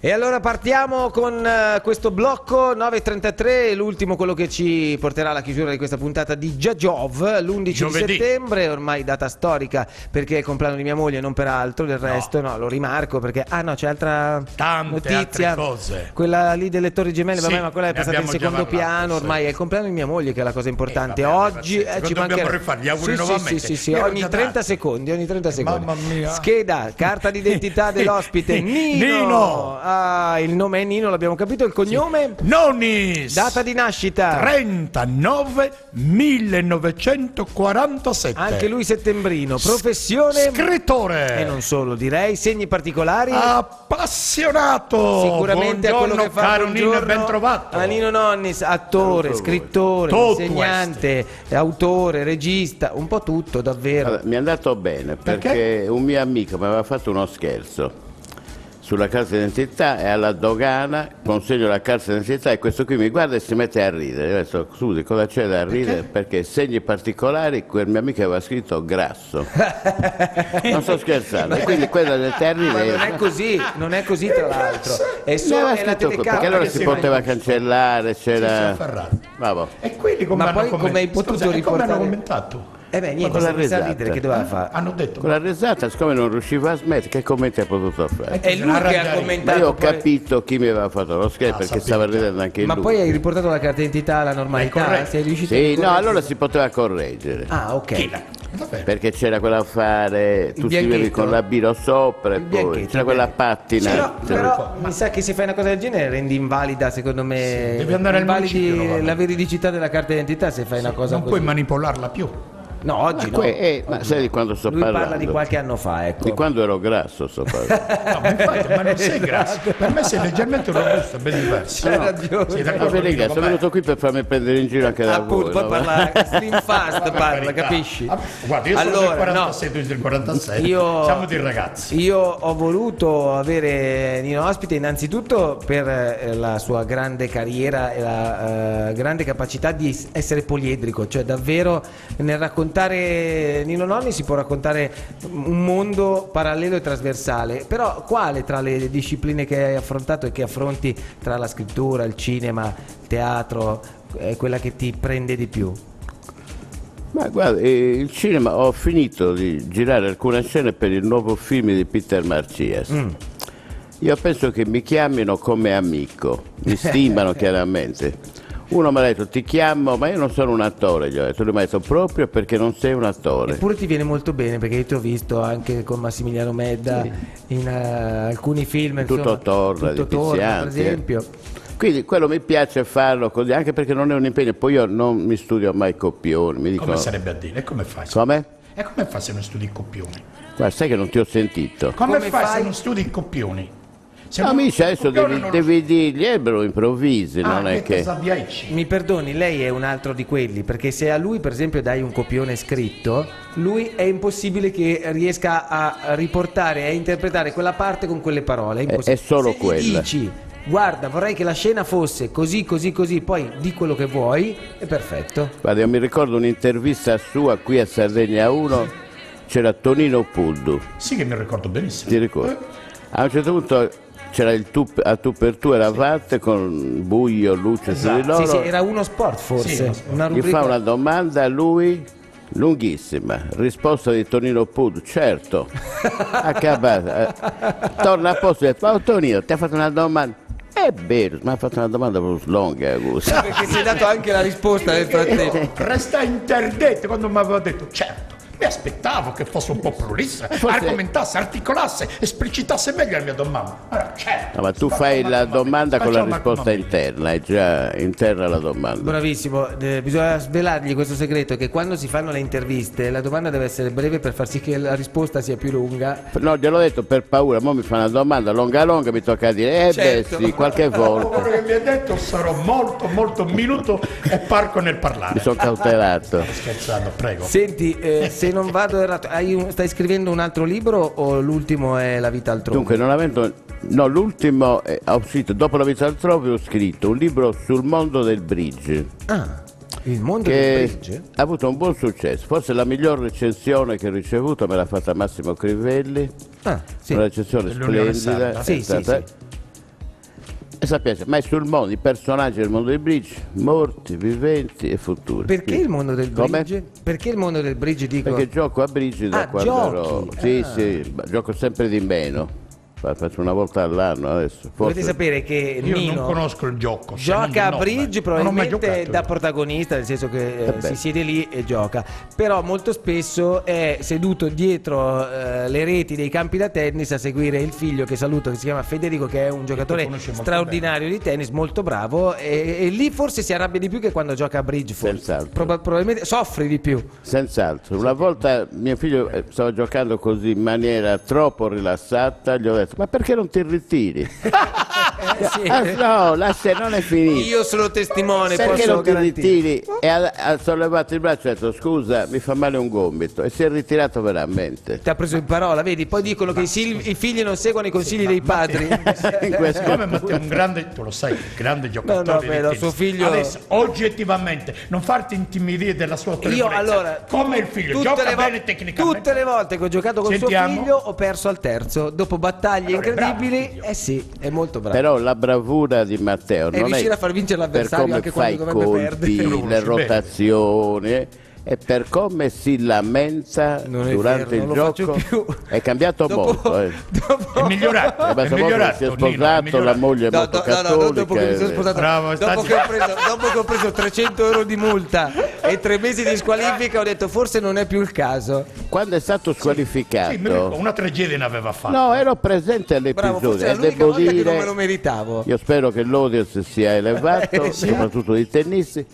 E allora partiamo con questo blocco 9.33, l'ultimo, quello che ci porterà alla chiusura di questa puntata di Giajov, l'11 di settembre, ormai data storica perché è il compleanno di mia moglie, non per altro, del resto no, lo rimarco perché no, c'è altra notizia, altre cose. Quella lì delle Torri Gemelle, Sì, vabbè, ma quella è passata in secondo piano, ormai è il compleanno di mia moglie che è la cosa importante. Oggi ci mancherà. Gli auguri nuovamente. Sì, ogni 30 secondi, Mamma mia. Scheda, carta d'identità dell'ospite, Nino. Ah, il nome è Nino, l'abbiamo capito, il cognome? Nonis. Data di nascita? 39/1947. Anche lui settembrino. Professione? Scrittore. E non solo, direi. Segni particolari? Appassionato. Sicuramente a quello che fa. Caro Nino, ben trovato. A Nino Nonnis, attore, scrittore, insegnante, autore, regista, un po' tutto, davvero. Allora, mi è andato bene perché un mio amico mi aveva fatto uno scherzo sulla carta d'identità e alla dogana consegno la carta d'identità e questo qui mi guarda e si mette a ridere. Io ho detto, scusi, cosa c'è da ridere? Perché segni particolari, quel mio amico aveva scritto grasso. Non sto scherzando, e quindi quello del termine. Ma non è così tra l'altro. È solo la telecamera. Perché allora si poteva cancellare, c'era. Bravo. E quelli come ma poi come hai potuto riportare? Come hanno commentato? Niente, con la senza risata. ridere, che doveva fare? Hanno detto Con la risata, siccome non riusciva a smettere, che commenti ha potuto fare? È lui che ha commentato. Ma io ho capito chi mi aveva fatto lo scherzo perché stava ridendo anche lui. Ma poi hai riportato la carta d'identità alla normalità? Sei riuscito Sì, no, allora si poteva correggere. Ah, ok. Perché c'era quell'affare, tu scrivevi con la biro sopra e poi c'era quella pattina. Però mi sa che se fai una cosa del genere rendi invalida, secondo me. Devi andare al municipio, la veridicità della carta d'identità se fai una cosa non così. puoi manipolarla più. No, oggi no. Ma sai di quando sto Lui parlando? parla di qualche anno fa, ecco. Di quando ero grasso sto parlando. No, ma infatti, ma non sei grasso. Per me sei leggermente robusto, è ben diverso. Hai ragione. Sei d'accordo Raga, sono venuto qui per farmi prendere in giro anche da Appunto, voi. poi parla slim fast, parla, capisci? Guarda, io sono del 46, tu sei del 46. Siamo dei ragazzi. Io ho voluto avere Nino ospite innanzitutto per la sua grande carriera e la grande capacità di essere poliedrico, cioè davvero nel raccontare Nino Nonni si può raccontare un mondo parallelo e trasversale, però quale tra le discipline che hai affrontato e che affronti, tra la scrittura, il cinema, il teatro, è quella che ti prende di più? Ma guarda, il cinema, ho finito di girare alcune scene per il nuovo film di Peter Marcias. Io penso che mi chiamino come amico, mi stimano chiaramente. Uno mi ha detto ti chiamo, ma io non sono un attore, gli ho detto, lui mi ha detto proprio perché non sei un attore. Eppure ti viene molto bene perché io ti ho visto anche con Massimiliano Medda in alcuni film. Tutto torna, Tutto di torna, per Tiziano, esempio. Quindi quello mi piace farlo così, anche perché non è un impegno, poi io non mi studio mai copioni. Mi dico, Come sarebbe a dire? E come fai? Come? E come fai se non studi copioni? Guarda, sai che non ti ho sentito. Come fai se non studi copioni? No, amici, adesso devi dirgli, lo improvvisi, non è che... Mi perdoni, lei è un altro di quelli, perché se a lui per esempio dai un copione scritto, lui è impossibile che riesca a riportare e a interpretare quella parte con quelle parole. È solo se quella. gli dici, guarda, vorrei che la scena fosse così, così, così, poi di quello che vuoi, è perfetto. Guarda, io mi ricordo un'intervista sua qui a Sardegna 1, c'era Tonino Puddu. Sì, che mi ricordo benissimo. Ti ricordi? A un certo punto c'era il a tu per tu, eravate con buio, luce su di loro. Sì, era uno sport forse. Una Gli rubrica. fa una domanda a lui, lunghissima. Risposta di Tonino Puddu, certo. Torna a posto e dice, ma Tonino, ti ha fatto una domanda. È vero, mi ha fatto una domanda proprio lunga, Augusto. Perché si è dato anche la risposta nel frattempo. Resta interdetto quando mi aveva detto, certo. Mi aspettavo che fosse un po' prolissa, argomentasse, articolasse, esplicitasse meglio la mia domanda. Allora, certo, No, ma tu fai la domanda con la risposta interna, è già interna la domanda. Bravissimo, bisogna svelargli questo segreto, che quando si fanno le interviste la domanda deve essere breve per far sì che la risposta sia più lunga. No, gliel'ho detto per paura, mo mi fa una domanda lunga, mi tocca dire, certo. Beh sì, qualche volta. Quello che mi ha detto sarò molto minuto e parco nel parlare. Mi sono cautelato. Sto scherzando, prego. Senti, se non vado errato, stai scrivendo un altro libro o l'ultimo è La vita altrove? Dunque, non avendo... No, l'ultimo ho scritto, dopo La vita altrove ho scritto un libro sul mondo del bridge. Ah, il mondo del Che bridge? ha avuto un buon successo. Forse la miglior recensione che ho ricevuto me l'ha fatta Massimo Crivelli. Ah, sì. Una recensione Dell'Unione splendida. Sarda. Sì, sì, sì. Sapienza, ma è sul mondo, i personaggi del mondo del bridge, morti, viventi e futuri. Perché il mondo del Come? bridge? Perché il mondo del bridge, dico? Perché gioco a bridge da quando ero... giochi. Sì, gioco sempre di meno. Faccio una volta all'anno adesso. Dovete sapere che Io Nino non conosco il gioco. se non di gioca a nome. bridge Non ho mai probabilmente giocato. da protagonista, nel senso che Vabbè. si siede lì e gioca, però molto spesso è seduto dietro le reti dei campi da tennis a seguire il figlio, che saluto, che si chiama Federico, che è un giocatore conosce molto straordinario di tennis, molto bravo, e lì forse si arrabbia di più che quando gioca a bridge, forse. Senz'altro. Probabilmente soffre di più. Senz'altro. Una volta mio figlio stava giocando così in maniera troppo rilassata, gli ho detto: ma perché non ti ritiri? Sì. No, non è finito. Io sono testimone, Perché posso non ti garantire. ritiri? E ha sollevato il braccio e ha detto: scusa, mi fa male un gomito. E si è ritirato veramente. Ti ha preso in parola, vedi? Poi dicono che i figli non seguono i consigli dei padri. In questo- Siccome Matteo è un grande, tu lo sai, grande giocatore No, di beh, tennis. suo figlio- Adesso, oggettivamente, non farti intimidire della sua Io autorevolezza. allora, come il figlio, tutte gioca le bene tecnicamente. tutte le volte che ho giocato con Sentiamo. suo figlio ho perso al terzo, dopo battaglie Allora, è bravo, incredibili. figlio. Eh sì, è molto bravo. Però la bravura di Matteo non riuscire è a far vincere per l'avversario come anche fa quando i dovrebbe colpi, perdere. Lo le conosci bene. rotazioni, e per come si lamenta Non è durante vero, non il lo faccio gioco. più. È cambiato molto. dopo- È migliorato, Ma è dopo migliorato. si è Nino, è sposato, migliorato. la moglie è No, molto no, cattolica. dopo che mi sono sposato, Bravo, dopo che ho preso 300 euro di multa e 3 mesi di squalifica, ho detto forse non è più il caso. Quando è stato squalificato, Sì, mi ricordo, una tragedia ne aveva fatto. no, ero presente Bravo, all'episodio forse è e l'unica devo volta che non me lo dire, meritavo. io spero che l'audience sia elevato, Sì. soprattutto di tennisti.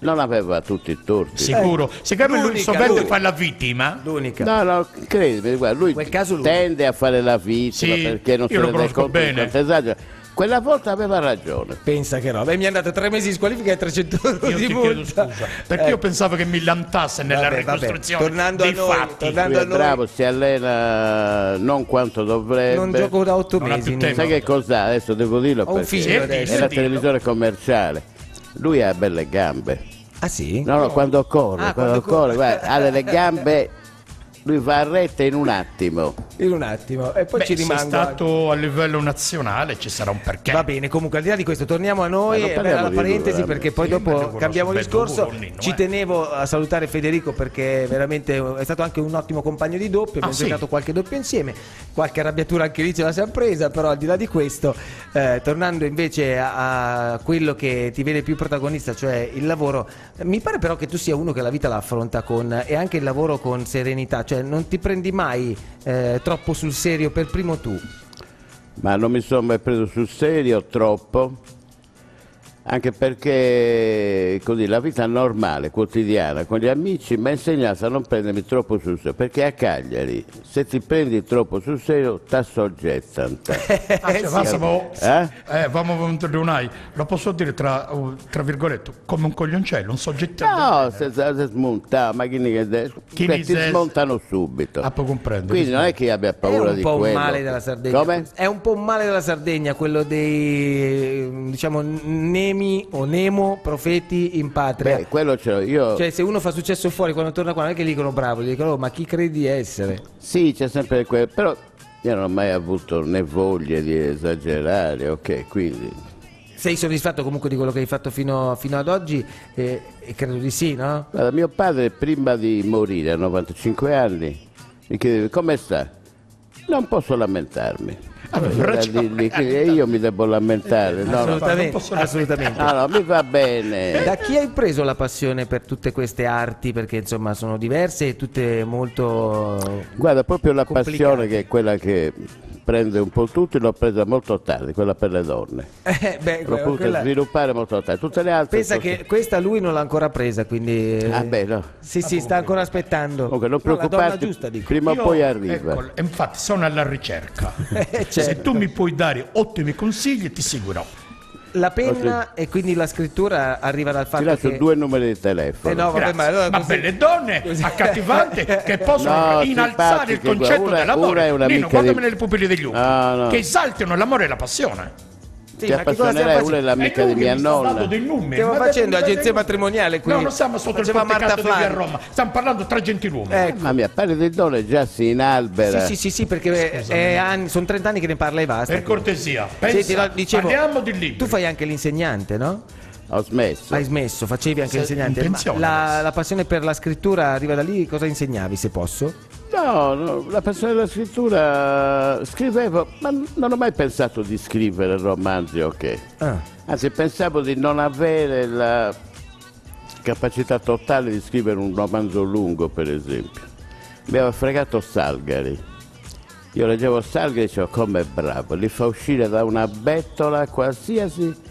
Non aveva tutti i torti. Sicuro. Siccome lui l'unica, sovente lui. fa la vittima, L'unica. No, credimi, guarda, lui quel caso lui. tende a fare la vittima Sì, perché non io se lo ne rende conosco conto di bene. quanto esagera. Quella volta aveva ragione. Pensa che roba. E mi è andato 3 mesi di squalifica e 300 euro io di ti chiedo multa. scusa, perché io pensavo che mi lantasse nella Vabbè, ricostruzione tornando dei a noi, fatti. tornando- Lui è a noi. bravo, si allena non quanto dovrebbe. Non gioco da 8 Non ha mesi. più Nino. tempo. Sai che cos'ha? Adesso devo dirlo Ho un perché figlio Sì, adesso. è la dillo. televisione commerciale. Lui ha belle gambe. Ah sì? No, quando corre, Ah, quando quando corre. corre, guarda, ha delle gambe, lui va a rete in un attimo. In un attimo. E poi Beh, ci sei rimango. stato a livello nazionale, ci sarà un perché. Va bene, comunque al di là di questo torniamo a noi Ma non e parliamo alla di parentesi lui, perché poi sì, ma io dopo conosco cambiamo bene discorso. Ugo, Nino, Ci tenevo a salutare Federico perché veramente è stato anche un ottimo compagno di doppio, abbiamo sì? giocato qualche doppio insieme, qualche arrabbiatura anche lì ce la siamo presa, però al di là di questo, tornando invece a quello che ti vede più protagonista, cioè il lavoro, mi pare però che tu sia uno che la vita la affronta con, e anche il lavoro con serenità, cioè non ti prendi mai troppo sul serio per primo tu. Ma non mi sono mai preso sul serio troppo, anche perché così la vita normale, quotidiana, con gli amici mi ha insegnato a non prendermi troppo sul serio, perché a Cagliari se ti prendi troppo sul serio ti assoggettano. Vamo Lunai, lo posso dire tra virgolette, come un coglioncello, un soggetto. No, se smontano, ma Chi mi ti smontano subito. Ah, può comprendere. Quindi non è che io abbia È paura un di po' un quello. male della Sardegna. Come? È un po' un male della Sardegna quello dei diciamo nemi o nemo profeti in patria. Beh, quello ce l'ho io. Cioè se uno fa successo fuori quando torna qua non è che gli dicono bravo, gli dicono "Oh, ma chi credi di essere?" Sì, c'è sempre quello, però io non ho mai avuto né voglia di esagerare, ok, quindi Sei soddisfatto comunque di quello che hai fatto fino ad oggi? E credo di sì, no? guarda, mio padre prima di morire a 95 anni mi chiedeva come sta? Non posso lamentarmi. E io mi devo lamentare, no? Assolutamente, assolutamente. No, mi va bene. Da chi hai preso la passione per tutte queste arti? Perché insomma sono diverse e tutte molto Guarda, proprio la complicate. passione che è quella che prende un po' tutti, l'ho presa molto tardi, quella per le donne. L'ho potuta quella- sviluppare molto tardi. Tutte le altre Pensa cose- che questa lui non l'ha ancora presa, quindi Ah, beh, no. sì, sta ancora aspettando. Comunque non No, la donna preoccuparti, giusta, dico. prima o Io, poi arriva. ecco, infatti sono alla ricerca. Certo. Se tu mi puoi dare ottimi consigli ti seguirò. La penna e quindi la scrittura arriva dal Ti fatto lascio che 2 numeri di telefono. no, vabbè, Grazie. ma allora Ma così- belle donne accattivanti che possono No, innalzare il simpatiche, concetto una è dell'amore. una Nino, amica guardami di- nelle pupille degli occhi, No, no. che esaltino l'amore e la passione. Sì, ti ma che cosa appassionerai, stiamo una è l'amica di mia nonna. Dei numeri. Stiamo Ma facendo dai, agenzia dai, matrimoniale qui. No, non siamo sotto il Faceva Marta porticato di via Flani. Roma. Stiamo parlando tra gentiluomini. Mamma mia, parli di donne già si inalbera. Sì, perché sono 30 anni che ne parla e basta. Per cortesia, pensa, Senti, no, dicevo, parliamo di libri. tu fai anche l'insegnante, no? Ho smesso. Hai smesso, facevi anche Sei l'insegnante. in Ma pensione la passione per la scrittura arriva da lì? Cosa insegnavi, se posso? No, la passione della scrittura scrivevo, ma non ho mai pensato di scrivere romanzi, ok. Anzi, pensavo di non avere la capacità totale di scrivere un romanzo lungo, per esempio. Mi aveva fregato Salgari. Io leggevo Salgari e dicevo, com'è bravo, li fa uscire da una bettola qualsiasi.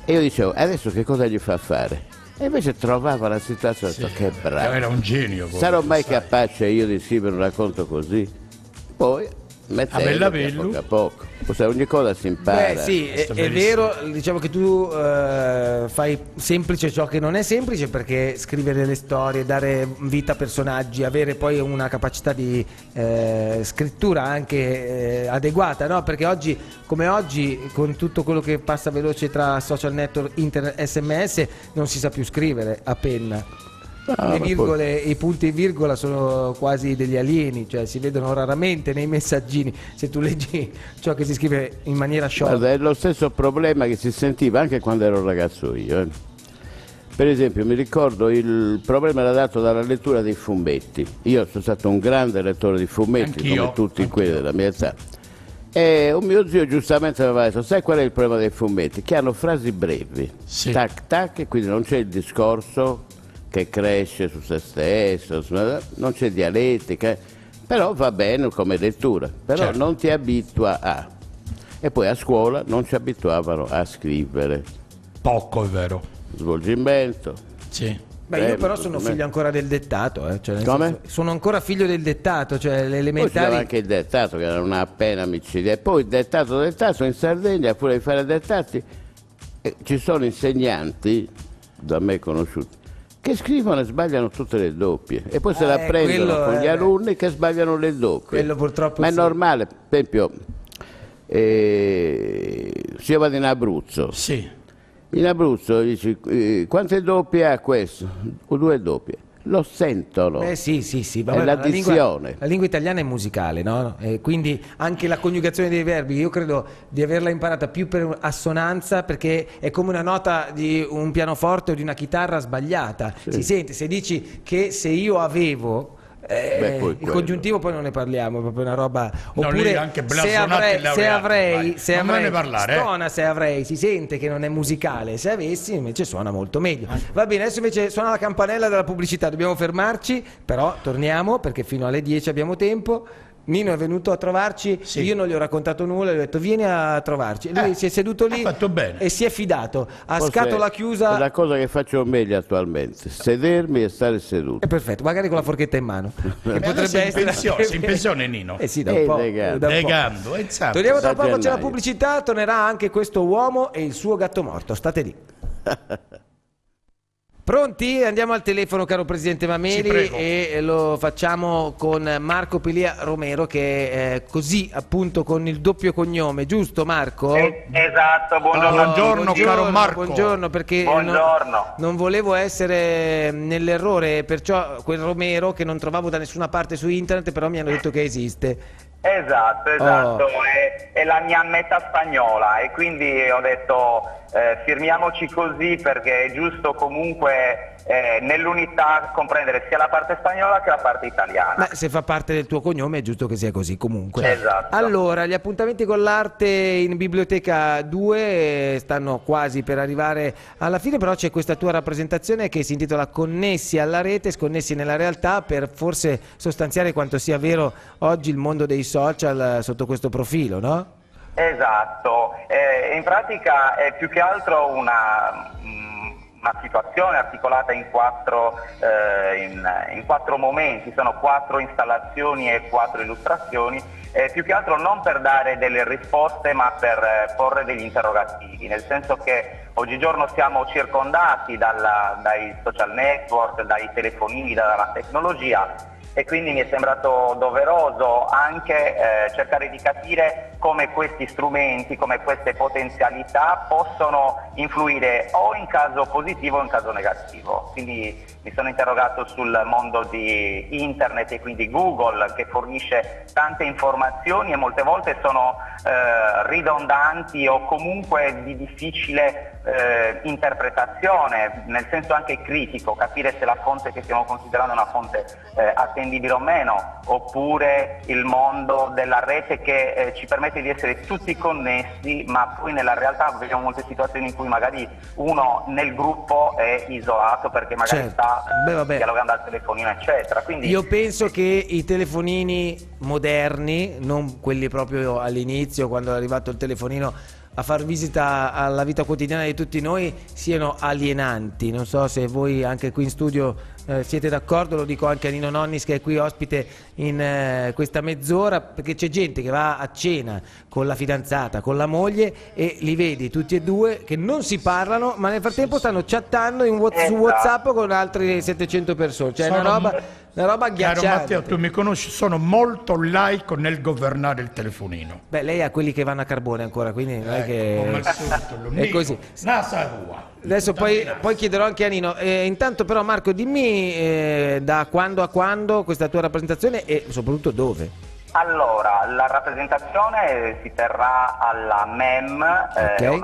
E io dicevo, adesso che cosa gli fa fare? E invece trovavo la situazione, ho detto, che bravo. Era un genio. Sarò mai capace io di scrivere un racconto così? Poi mettendo poco a poco. Ogni cosa si impara. Beh sì, è vero, diciamo che tu fai semplice ciò che non è semplice, perché scrivere delle storie, dare vita a personaggi, avere poi una capacità di scrittura anche adeguata, no? Perché oggi, come oggi, con tutto quello che passa veloce tra social network, internet, sms, non si sa più scrivere a penna. Le virgole, i punti e virgola sono quasi degli alieni, cioè si vedono raramente nei messaggini se tu leggi ciò che si scrive in maniera sciolta. Guarda, è lo stesso problema che si sentiva anche quando ero ragazzo io. Per esempio, mi ricordo il problema era dato dalla lettura dei fumetti. Io sono stato un grande lettore di fumetti, come tutti quelli della mia età. E un mio zio giustamente aveva detto, sai qual è il problema dei fumetti? Che hanno frasi brevi, tac tac, e quindi non c'è il discorso che cresce su se stesso, non c'è dialettica, però va bene come lettura, però non ti abitua a. E poi a scuola non ci abituavano a scrivere. Poco, è vero. Svolgimento. Sì. Beh, io però sono figlio ancora del dettato, cioè come? Sono ancora figlio del dettato, cioè le Poi elementari. c'era anche il dettato, che era una appena micidia. E poi il dettato in Sardegna, pure di fare dettati, ci sono insegnanti, da me conosciuti, che scrivono e sbagliano tutte le doppie e poi se la prendono con gli alunni che sbagliano le doppie. Quello purtroppo ma è normale, per esempio, se io vado in Abruzzo, in Abruzzo dici quante doppie ha questo? O 2 doppie. Lo sentono. Sì. È l'addizione. La lingua italiana è musicale, no? Quindi anche la coniugazione dei verbi, io credo di averla imparata più per assonanza, perché è come una nota di un pianoforte o di una chitarra sbagliata. Si sente, se dici che se io avevo. Il congiuntivo poi non ne parliamo, è proprio una roba. Oppure anche se avrei, stona, se avrei, si sente che non è musicale, se avessi invece suona molto meglio. Va bene, adesso invece suona la campanella della pubblicità, dobbiamo fermarci, però torniamo perché fino alle 10 abbiamo tempo. Nino è venuto a trovarci, io non gli ho raccontato nulla, gli ho detto vieni a trovarci. Lui si è seduto lì e si è fidato, a scatola chiusa. È la cosa che faccio meglio attualmente, sedermi e stare seduto. È perfetto, magari con la forchetta in mano. Che potrebbe essere in pensione Nino. Sì, da un po'. Legando. Torniamo tra poco, c'è la pubblicità, tornerà anche questo uomo e il suo gatto morto. State lì. Pronti? Andiamo al telefono, caro Presidente Mameli, e lo facciamo con Marco Pilia Romero, che è così appunto con il doppio cognome, giusto Marco? Esatto, buongiorno caro Marco. Buongiorno, perché non volevo essere nell'errore, perciò quel Romero che non trovavo da nessuna parte su internet, però mi hanno detto che esiste. Esatto, è la mia metà spagnola e quindi ho detto firmiamoci così perché è giusto comunque nell'unità comprendere sia la parte spagnola che la parte italiana. Beh, se fa parte del tuo cognome è giusto che sia così comunque. Esatto. Allora, gli appuntamenti con l'arte in Biblioteca 2 stanno quasi per arrivare alla fine, però c'è questa tua rappresentazione che si intitola Connessi alla rete, sconnessi nella realtà, per forse sostanziare quanto sia vero oggi il mondo dei social sotto questo profilo, no? Esatto, in pratica è più che altro una situazione articolata in quattro momenti, sono 4 installazioni e 4 illustrazioni, più che altro non per dare delle risposte ma per porre degli interrogativi, nel senso che oggigiorno siamo circondati dai social network, dai telefonini, dalla tecnologia, e quindi mi è sembrato doveroso anche cercare di capire come questi strumenti, come queste potenzialità possono influire o in caso positivo o in caso negativo. Quindi mi sono interrogato sul mondo di internet e quindi Google, che fornisce tante informazioni e molte volte sono ridondanti o comunque di difficile interpretazione, nel senso anche critico, capire se la fonte che stiamo considerando è una fonte attendibile o meno, oppure il mondo della rete che ci permette di essere tutti connessi, ma poi nella realtà vediamo molte situazioni in cui magari uno nel gruppo è isolato perché magari sta dialogando al telefonino, eccetera. Quindi io penso che i telefonini moderni, non quelli proprio all'inizio quando è arrivato il telefonino a far visita alla vita quotidiana di tutti noi, siano alienanti. Non so se voi anche qui in studio siete d'accordo, lo dico anche a Nino Nonnis che è qui ospite in questa mezz'ora, perché c'è gente che va a cena con la fidanzata, con la moglie, e li vedi tutti e due che non si parlano, ma nel frattempo stanno chattando su WhatsApp con altre 700 persone, cioè una roba agghiacciante. Caro Matteo, tu mi conosci, sono molto laico nel governare il telefonino. Beh, lei ha quelli che vanno a carbone ancora, quindi non è che come al solito, è così. Nasa tua. Adesso poi chiederò anche a Nino. Intanto però Marco, dimmi da quando a quando questa tua rappresentazione e soprattutto dove? Allora, la rappresentazione si terrà alla MEM, Okay.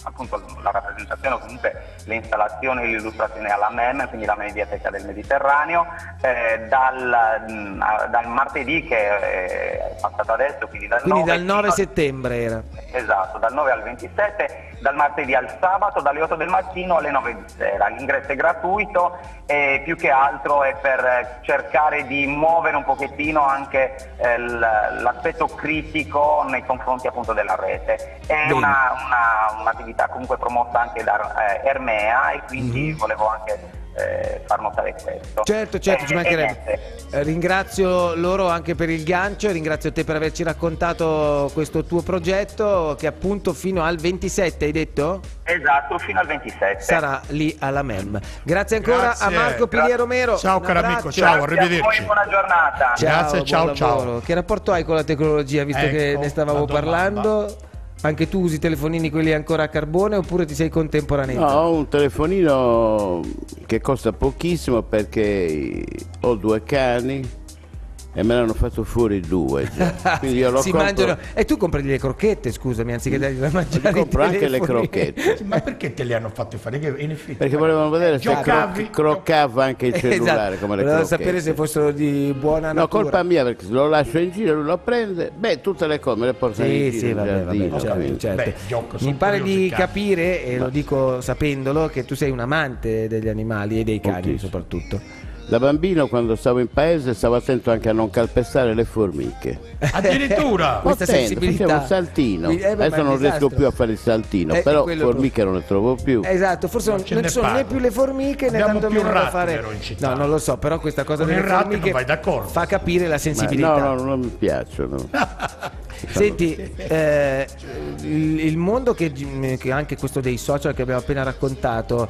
Appunto la rappresentazione o comunque le installazioni e l'illustrazione alla MEM, quindi la Mediateca del Mediterraneo, dal martedì che è passato adesso, quindi dal 9 settembre era. Esatto, dal 9 al 27, dal martedì al sabato, dalle 8 del mattino alle 9 di sera. L'ingresso è gratuito e più che altro è per cercare di muovere un pochettino anche l'aspetto critico nei confronti appunto della rete. È un'attività comunque promossa anche da Ermea e quindi volevo anche far notare questo. Certo, ci mancherebbe. Ringrazio loro anche per il gancio, ringrazio te per averci raccontato questo tuo progetto che appunto fino al 27 hai detto? Esatto, fino al 27. Sarà lì alla MEM. Grazie ancora Grazie. a Marco Pilia Romero. Ciao Un caro abbraccio. amico, ciao, Grazie arrivederci. a voi, buona giornata. Grazie, Buon ciao. lavoro. Che rapporto hai con la tecnologia, visto che Ecco, ne stavamo la domanda. parlando? Anche tu usi telefonini quelli ancora a carbone oppure ti sei contemporaneizzato? No, ho un telefonino che costa pochissimo perché ho 2 cani e me l'hanno fatto fuori 2 già. Quindi io lo si compro, mangiano. E tu compri le crocchette, scusami, anziché dargli da mangiare. compro i anche le telefoni. crocchette. Ma perché te le hanno fatte fare? Che in effetti, Perché volevano vedere se Giocavi? croccava anche il cellulare Esatto. come le Volevano crocchette. sapere se fossero di buona natura. No, colpa mia perché se lo lascio in giro lui lo prende, tutte le cose me le portano in Sì, giro in vabbè, giardino, certo, quindi. certo. Beh, gioco, Mi sono pare curiosi di i cani. capire, e lo dico sapendolo, che tu sei un amante degli animali e dei cani Moltissimo. soprattutto. Da bambino quando stavo in paese stavo attento anche a non calpestare le formiche. Addirittura. Questa Attento, sensibilità. facevo un saltino. Ma è Adesso un non riesco disastro. più a fare il saltino, però quello formiche non ne trovo più. Esatto, forse non ce ci ne sono né parlo. più le formiche né Abbiamo tanto più meno da ratti, fare. vero, in città? No, non lo so, però questa cosa Con delle i ratti formiche non vai d'accordo. fa capire la Ma sensibilità. no, non mi piacciono. Senti, il mondo che anche questo dei social che abbiamo appena raccontato,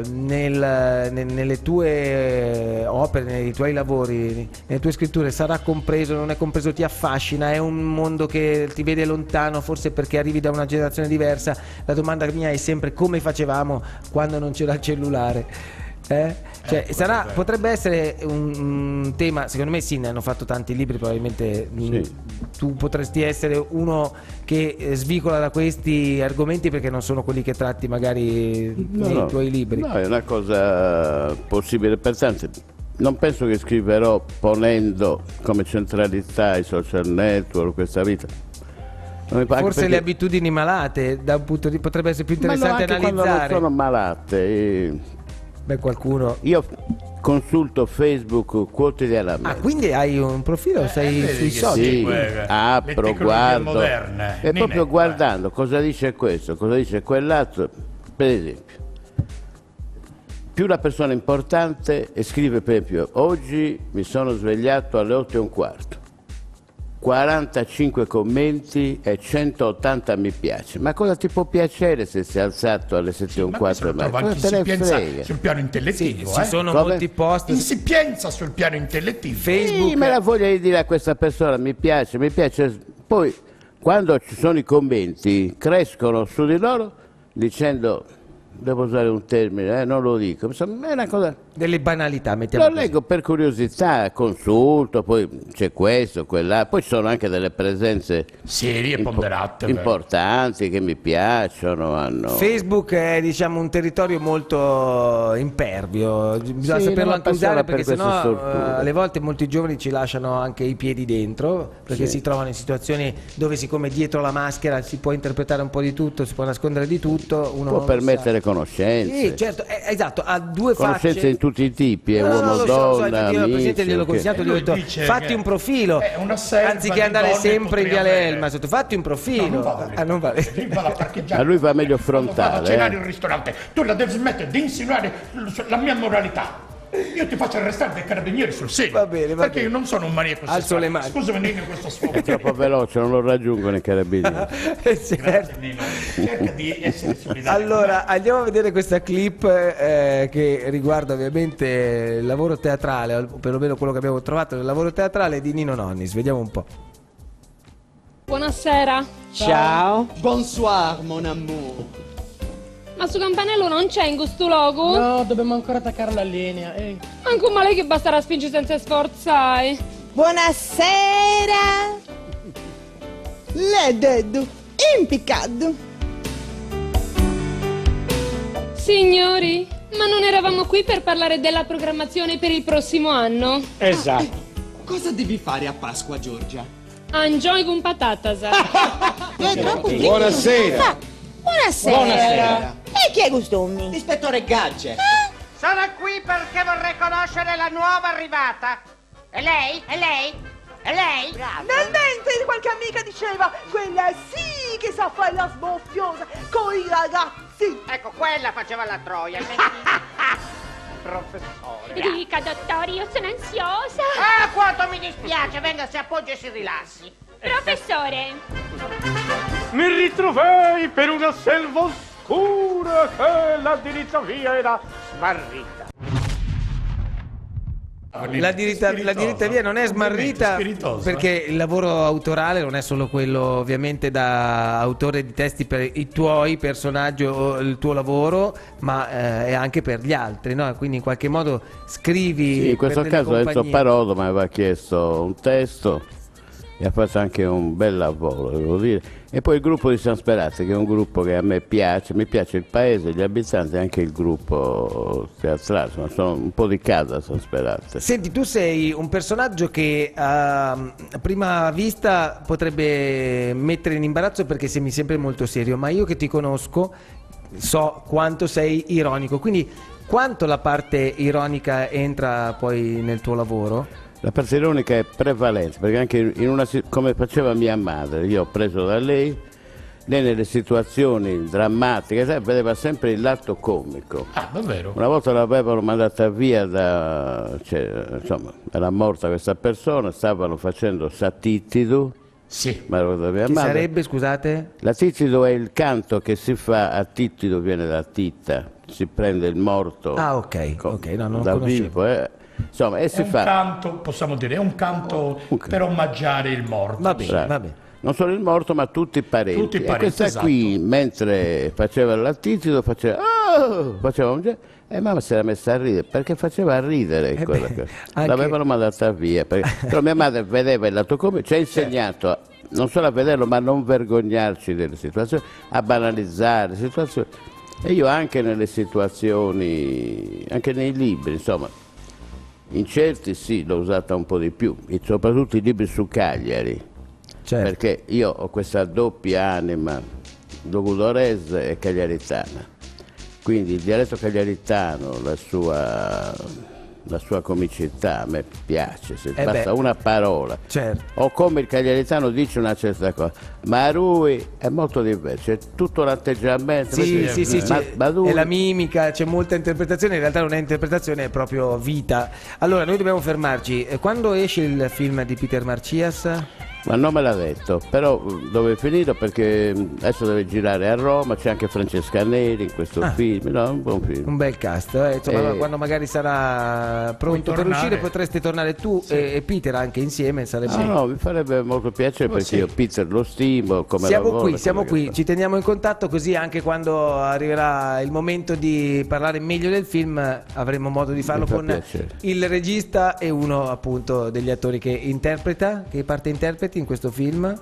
nelle tue opere, nei tuoi lavori, nelle tue scritture, sarà compreso, non è compreso, ti affascina, è un mondo che ti vede lontano, forse perché arrivi da una generazione diversa. La domanda mia è sempre: come facevamo quando non c'era il cellulare? Cioè, potrebbe essere un tema, secondo me sì, ne hanno fatto tanti libri, probabilmente Sì. tu potresti essere uno che svicola da questi argomenti perché non sono quelli che tratti magari nei tuoi libri. No, è una cosa possibile per tanti. Non penso che scriverò ponendo come centralità i social network, questa vita. Forse le abitudini malate da un punto di potrebbe essere più interessante anche quando non analizzare. sono malate. Beh, qualcuno. Io consulto Facebook quotidianamente. Ah, quindi hai un profilo, sei vedi sui che social. Sì, le apro, tecnologie guardo. moderne. E proprio Ninè, guardando cosa dice questo, cosa dice quell'altro. Per esempio, più la persona importante scrive, per esempio, oggi mi sono svegliato alle 8:15. 45 commenti e 180 mi piace. Ma cosa ti può piacere se sei alzato alle 7:15? Ma Cosa si te ne pensa frega? sul piano intellettivo, Ci sono Come? molti post. Si pensa sul piano intellettivo. Facebook. Sì, me la voglia di dire a questa persona mi piace, poi quando ci sono i commenti, crescono su di loro dicendo, devo usare un termine, non lo dico, insomma, è una cosa... Delle banalità, mettiamo Lo così. leggo per curiosità, consulto, poi c'è questo, quella, poi ci sono anche delle presenze Serie e ponderate. importanti che mi piacciono. Facebook è, diciamo, un territorio molto impervio, bisogna Sì, saperlo non anche usare, passare perché per queste sennò storture. alle volte molti giovani ci lasciano anche i piedi dentro, perché si trovano in situazioni dove, siccome dietro la maschera si può interpretare un po' di tutto, si può nascondere di tutto, uno Può non permettere sa. conoscenze. Sì, certo, esatto, ha due Conoscenze facce. in tutti i tipi, No, uomo, lo so, donna, infatti io al presidente gliel'ho amici, consigliato, gli ho Lui detto dice fatti che un profilo, è una selva anziché di andare donne sempre in potrebbe Viale avere. Elma, fatti un profilo. No, non vado lì. Non vale. Lì vado a parcheggiare. Ma lui va meglio Quando vado a frontale, cenare in ristorante, tu la devi smettere di insinuare la mia moralità. Io ti faccio arrestare dai carabinieri sul serio. Va bene, va perché bene. io non sono un maniaco Alzo sessuale. le mani. Scusami Nino, questo sfogo. È troppo veloce, non lo raggiungono i carabinieri. Certo. Grazie Nino. Cerca di essere solidale. Allora, andiamo a vedere questa clip che riguarda ovviamente il lavoro teatrale, o perlomeno quello che abbiamo trovato nel lavoro teatrale di Nino Nonnis. Vediamo un po'. Buonasera. Ciao. Bonsoir, mon amour. Ma su Campanello non c'è in questo logo? No, dobbiamo ancora attaccare la linea. Anche un male che basterà spingere senza sforzare. Buonasera! Le dedo impiccato. Signori, ma non eravamo qui per parlare della programmazione per il prossimo anno? Esatto. Cosa devi fare a Pasqua, Giorgia? Enjoy con patatas. Buonasera. Buonasera! Buonasera. E chi è Gustommi? Ispettore Gadget. Sono qui perché vorrei conoscere la nuova arrivata. È lei? È lei? È lei? Nel mentre qualche amica diceva quella sì che sa fare la sboffiosa con i ragazzi. Ecco, quella faceva la troia. Professore. Dica, dottore, io sono ansiosa. Ah, quanto mi dispiace. Venga, si appoggi e si rilassi. Professore. Mi ritrovai per una selva oscura che la diritta via era smarrita. La diritta via non è smarrita perché il lavoro autorale non è solo quello ovviamente da autore di testi per i tuoi personaggi o il tuo lavoro, ma è anche per gli altri, no? Quindi in qualche modo scrivi. Sì, in questo per delle caso Enzo compagnie. Parodo mi aveva chiesto un testo e ha fatto anche un bel lavoro, devo dire. E poi il gruppo di San Speranza, che è un gruppo che a me piace, mi piace il paese, gli abitanti e anche il gruppo teatrale, insomma, sono un po' di casa a San Speranza. Senti, tu sei un personaggio che a prima vista potrebbe mettere in imbarazzo perché sembri sempre molto serio, ma io che ti conosco so quanto sei ironico, quindi quanto la parte ironica entra poi nel tuo lavoro? La parte ironica è prevalente, perché anche come faceva mia madre, io ho preso da lei nelle situazioni drammatiche, sai, vedeva sempre il lato comico. Ah, davvero? Una volta l'avevano mandata via insomma, era morta questa persona, stavano facendo Satitidu. Sì. Ma mia Che madre. sarebbe, scusate? La Titido è il canto che si fa a Titido, viene da Titta, si prende il morto. Ah, ok, no, non da conoscevo. vivo, insomma, e È si un fa. canto, possiamo dire, è un canto per omaggiare il morto. Va bene, Bravo. va bene. Non solo il morto, ma tutti i parenti. Tutti i E parenti, questa esatto. qui, mentre faceva il Titido, faceva un e mamma si era messa a ridere perché faceva ridere quella beh, cosa. anche- L'avevano mandata via però mia madre vedeva il lato comico, ci ha insegnato non solo a vederlo ma a non vergognarci delle situazioni, a banalizzare le situazioni. E io anche nelle situazioni, anche nei libri, insomma, in certi sì, l'ho usata un po' di più, e soprattutto i libri su Cagliari. Certo. Perché io ho questa doppia anima logudorese e cagliaritana, quindi il dialetto cagliaritano, la sua comicità a me piace, se basta una parola. Certo. O come il cagliaritano dice una certa cosa, ma lui è molto diverso, è tutto l'atteggiamento. Sì, ma lui- è la mimica, c'è molta interpretazione, in realtà non è interpretazione, è proprio vita. Allora, noi dobbiamo fermarci. Quando esce il film di Peter Marcias? Ma non me l'ha detto, però dove è finito? Perché adesso deve girare a Roma, c'è anche Francesca Neri in questo film, no? Un buon film. Un bel cast, insomma, quando magari sarà pronto per uscire potreste tornare tu e Peter anche insieme, sarebbe... No, mi farebbe molto piacere perché io Peter lo stimo, come siamo qui, ci teniamo in contatto, così anche quando arriverà il momento di parlare meglio del film avremo modo di farlo con il regista e uno appunto degli attori che parte interpreti in questo film.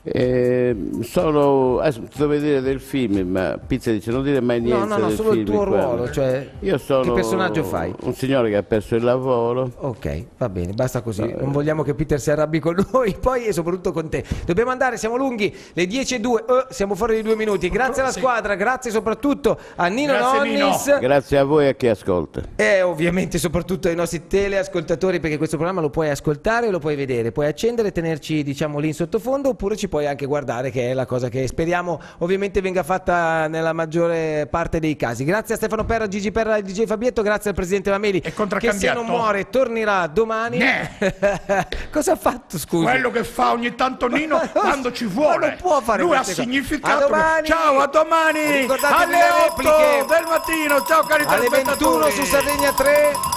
Solo dove dire del film, ma Pizza dice non dire mai niente. No, del solo film, il tuo ruolo, cioè io sono che personaggio fai? Un signore che ha perso il lavoro. Ok, va bene, basta così. Non vogliamo che Peter si arrabbi con noi, poi e soprattutto con te. Dobbiamo andare, siamo lunghi, le 10:02, siamo fuori di 2 minuti. Grazie alla squadra, grazie soprattutto a Nino Nonnis. Grazie a voi e a chi ascolta. E ovviamente soprattutto ai nostri teleascoltatori, perché questo programma lo puoi ascoltare, lo puoi vedere, puoi accendere e tenerci diciamo lì in sottofondo, oppure ci puoi anche guardare, che è la cosa che speriamo ovviamente venga fatta nella maggiore parte dei casi. Grazie a Stefano Perra, Gigi Perra e DJ Fabietto, grazie al presidente Mameli che se non muore tornerà domani. Cosa ha fatto, scusa? Quello che fa ogni tanto Nino quando ci vuole. Ma non può fare lui ha queste cose. significato. A domani. Ciao, a domani Ricordatevi alle le 8 repliche del mattino. Ciao cari alle telespettatori. 21 su Sardegna 3.